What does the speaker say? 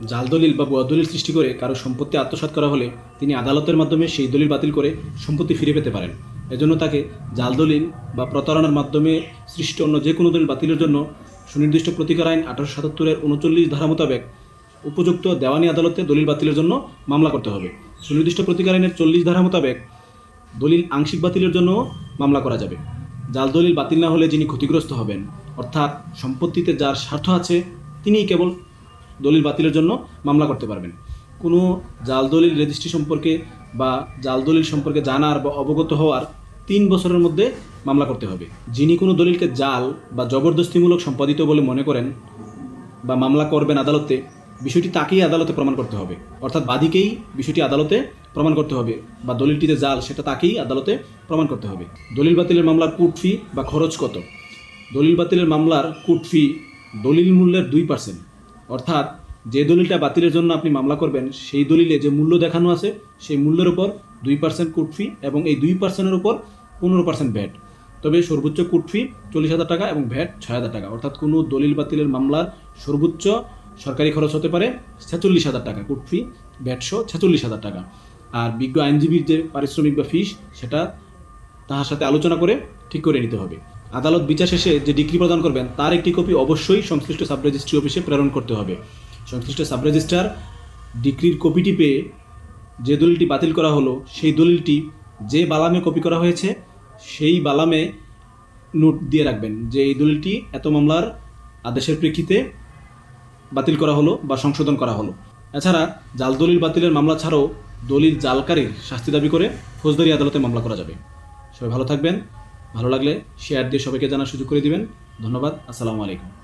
জাল দলিল বা ভুয়া দলিল সৃষ্টি করে কারো সম্পত্তি আত্মসাৎ করা হলে তিনি আদালতের মাধ্যমে সেই দলিল বাতিল করে সম্পত্তি ফিরে পেতে পারেন। এজন্য তাকে জাল দলিল বা প্রতারণার মাধ্যমে সৃষ্ট অন্য যে কোনো দলিল বাতিলের জন্য সুনির্দিষ্ট প্রতিকার আইন 1877-এর 39 ধারা মোতাবেক উপযুক্ত দেওয়ানি আদালতে দলিল বাতিলের জন্য মামলা করতে হবে। সুনির্দিষ্ট প্রতিকার আইনের 40 ধারা মোতাবেক দলিল আংশিক বাতিলের জন্য মামলা করা যাবে। জাল দলিল বাতিল না হলে যিনি ক্ষতিগ্রস্ত হবেন, অর্থাৎ সম্পত্তিতে যার স্বার্থ আছে, তিনিই কেবল দলিল বাতিলের জন্য মামলা করতে পারবেন। কোনো জাল দলিল রেজিস্ট্রি সম্পর্কে বা জাল দলিল সম্পর্কে জানার বা অবগত হওয়ার 3 বছরের মধ্যে মামলা করতে হবে। যিনি কোনো দলিলকে জাল বা জবরদস্তিমূলক সম্পাদিত বলে মনে করেন বা মামলা করবেন আদালতে, বিষয়টি তাকেই আদালতে প্রমাণ করতে হবে, অর্থাৎ বাদীকেই বিষয়টি আদালতে প্রমাণ করতে হবে বা দলিলটি যে জাল সেটা তাকেই আদালতে প্রমাণ করতে হবে। দলিল বাতিলের মামলার কোর্ট ফি বা খরচ কত? দলিল বাতিলের মামলার কোর্ট ফি দলিল মূল্যের 2%, অর্থাৎ যে দলিলটা বাতিলের জন্য আপনি মামলা করবেন সেই দলিলে যে মূল্য দেখানো আছে সেই মূল্যের উপর 2% কোর্ট ফি এবং এই 2%-এর উপর 15% ভ্যাট। তবে সর্বোচ্চ কোর্ট ফি 40,000 টাকা এবং ভ্যাট 6,000 টাকা, অর্থাৎ কোনো দলিল বাতিলের মামলার সর্বোচ্চ সরকারি খরচ হতে পারে 46,000 টাকা, কোর্ট ফি ভ্যাট সহ 46,000 টাকা। আর বিজ্ঞ আইনজীবীর যে পারিশ্রমিক বা ফিস সেটা তাহার সাথে আলোচনা করে ঠিক করে নিতে হবে। আদালত বিচার শেষে যে ডিক্রি প্রদান করবেন তার একটি কপি অবশ্যই সংশ্লিষ্ট সাব রেজিস্ট্রি অফিসে প্রেরণ করতে হবে। সংশ্লিষ্ট সাব রেজিস্ট্রার ডিক্রির কপিটি পেয়ে যে দলিলটি বাতিল করা হলো সেই দলিলটি যে বালামে কপি করা হয়েছে সেই বালামে নোট দিয়ে রাখবেন যে এই দলিলটি এত মামলার আদেশের প্রেক্ষিতে বাতিল করা হলো বা সংশোধন করা হলো। এছাড়া জাল দলিল বাতিলের মামলা ছাড়াও দলিল জালকারীর শাস্তি দাবি করে ফৌজদারি আদালতে মামলা করা যাবে। সবাই ভালো থাকবেন। ভালো লাগলে শেয়ার দিয়ে সবাইকে জানার সুযোগ করে দিবেন। ধন্যবাদ। আসসালামু আলাইকুম।